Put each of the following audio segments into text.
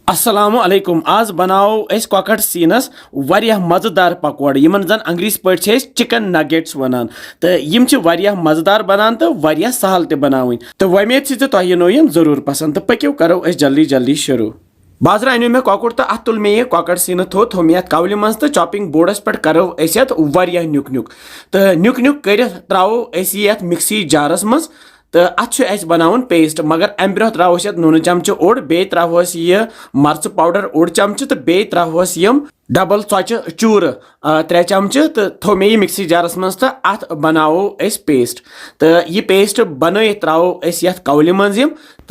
अस्सलामु अलैकुम आज बनाओ अस कोकर सीनस वारिया मजेदार पकौड़ यमन जन अंग्रेजी पे चिकन नगेट्स वनान तो यम वारिया मजेदार बनान तो वारिया सहल ते बनावन तो वमेद से तुह नो यम जरूर पसंद तो पक्यो करो अस जल्दी जल्दी शुरू। बाजार अनो मे कौकुर तो अत तुल मे यह कौकर सीन थोम ये कवल मज तो चॉपिंग बोर्डस पे करो वारिया न्युक न्युक तो न्युक न्युक कर त्रो ये मिक्सी जारस मज तो अत बनावन पेस्ट मगर अम ब्रोह त्रोस नून चमच ओड बे त्रोस यह मर्च पाउडर ओड चमच तो बे त्रोस यम डबल चौचि चूर 3 चमच तो थो मे यह मिक्सी जारस मज तो अत बनावो पेस्ट तो यह पेस्ट बन त्रो ये कवल मज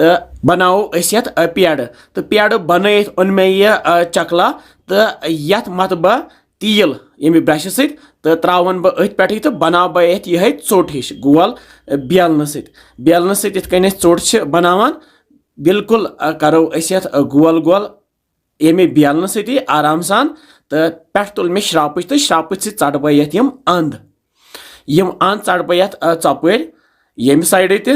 तो बनावो पेड़ तो पेड़ बन ओन मे यह चकला तो ये मत बह तील ये ब्रश सत तो त्रावन बह अथ पे तो बना बह ये चोट हिश गोल बेलन सत चोट बनावान बिल्कुल करो गोल गोल ये बेलन सती आराम सान तो पे तुल मे श्राप तो श्राप सट बह यम अंद चट बह चपर ये साइड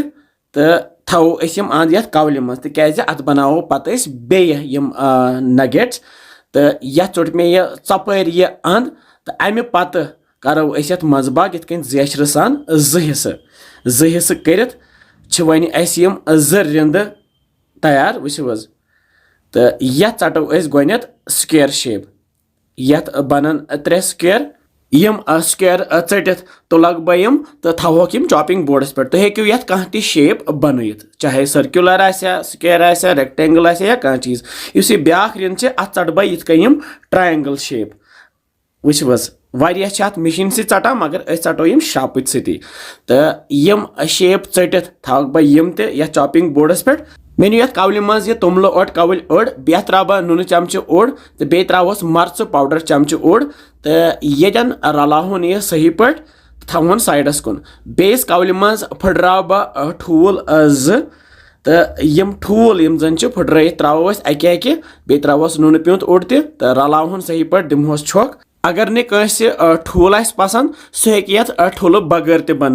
तो थो यम अंद ये कवल मज तक अत बनावो पे बे नगेट्स तो ये चोट मे यह चपर यह अंद तो अमे पत करो मजबाग ये जेशर सान हिस्स कर वन रिंद तैयार वो तो ये चटो गोत स्क्वेयर शेप ये बनन 3 स्क्वेयर यम स्क्वेयर चटित तुलक बह तो थोक चॉपिंग बोर्डस पे तो हेक्यू ये कह शेप बनत चाहे सर्कुलर स्क्वेयर रेक्टेंगल या कह चीज इस ब्या रिंद अत चट बह ये ट्रायंगल शेप वो वारिया मशीन से चटान मगर चटो श्राप सती तो यम शेप चटित थोक बह यम ते चॉपिंग बोर्डस पे मे नु कवल मज यह तुमल ओड कवल ओड बे त्रा बह नून चमच ओड तो बे त्रोस मर्च पाउडर चमच ओड तो यन रलावन यह सही पे थवन साइडस कुन बेस कवल मज फुटरा बह ठूल तो यम ठूल यम जन फुटर त्रोस अके बे त्रोस नून प्यूंत ओड तो रलावन सही पे दिमोस छोक अगर ने ठूल पसंद सह हे ठूल बगैर ते बन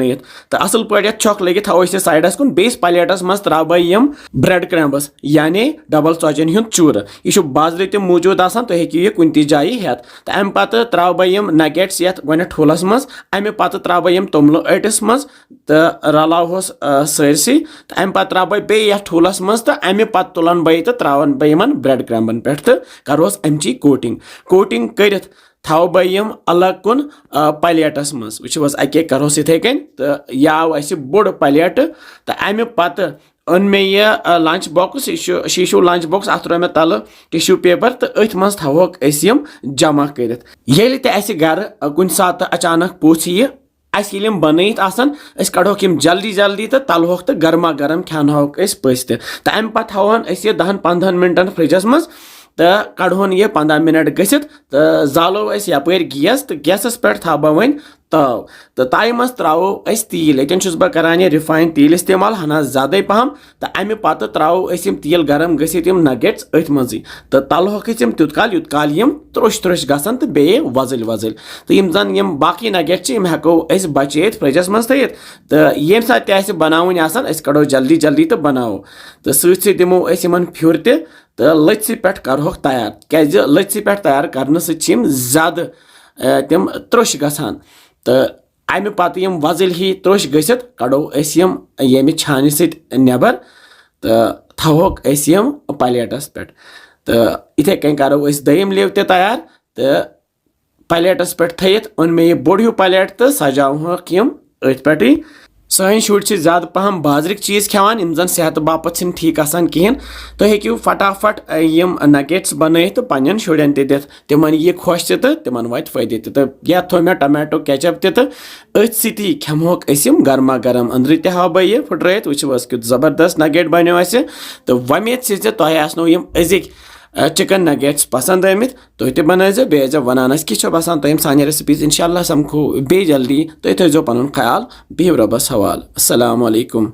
तो असल पे छोक लगे थो साइडस कुन बेस प्लेटस मज त्रा बह यम ब्रेड क्रम्बस यानी डबल चौचन हुंद चूर यह बाजार ते मौजूद आसान तो हेक्यू यह कुन जाई हेत तो अम पत त्रा बह यम नगेट्स ये गोत ठूलस मज अमे पत त्रा बह यम तुमल अटिस मज तो रलावोस सरसी तो अम पत त्रा बह बे ठूलस मज तो अमे पत तुलान बह तो त्रावन बह यमन ब्रेड क्रम्बन पे तो करोस अमची कोटिंग कर थो बह यम अलग कुन प्लेटस मज वो अके करोस इथे कन तो यह आव अस बोड़ प्लेट तो अमे पत अन मे यह लंच बॉक्स शीशु लंच बॉक्स अत रो मे तल टिश्यू पेपर तो अथ मज थोक जमा कर गर कुन सात अचानक पुछ यह बनत कड़ोक जल्दी जल्दी तो तलहोक तो गर्मा गर्म खानहोक पस तो अम पे थवन 10-15 मिनटन फ्रिजस मज तो कड़ोन यह 15 मिनट गसित तो जालो यपर गैस तो गैसस पे थो बह वन तव तो ताई मज त्रो तील ये बह करान रिफाइंड तील इस्तेमाल हना ज्यादा पहम तो अमे पत त्रो तील गरम गसित नगेट्स अथ मज तो तलहोक तुत काल युत काल त्रोश गसान तो बे वजल तो जन बाकी नगेट्स हेको बचे फ्रिजस मज थत तो ये सात बनावन कड़ो जल्दी जल्दी तो बनाओ तो सत दिमो फ्युर तो लथि पे करहोक तैयार क्या लथि पे तैयार करने ज्यादा तम त्रोश गसान तो अमे पत वजल ही त्रोश गसित कड़ो ये छान नबर तो थोक प्लेटस पे तो इथे कन करो दयम लेव तैयार तो प्लेटस पे थत ओन मे यह बोड़ प्लेट तो सजावक अथ पे सन शुर ज्यादा पहम बाजरिक चीज खान जन सेहत बापत ठीक आसान कहें तो हेक्यू फटाफट यम नगेट्स बन तो पन्न शुरन तिमन यह खुश तो तिमन वात फायदे तो यह थो मे टमाटो केचप तो अथ सती खेमोक गर्मा गर्म अंदर तह बह यह फुट वो क्युत जबरदस्त नगेट बनो तो वमेद से तुह आसनो अजिक चिकन नगेट्स पसंद आमित तुह तो बनजो बे वनान कि बसान तुम सानि रेसिपीज इंशाल्लाह समखो बे जल्दी तुह थो पन ख्याल बिहु रबस हवाल अस्सलामु अलैकुम।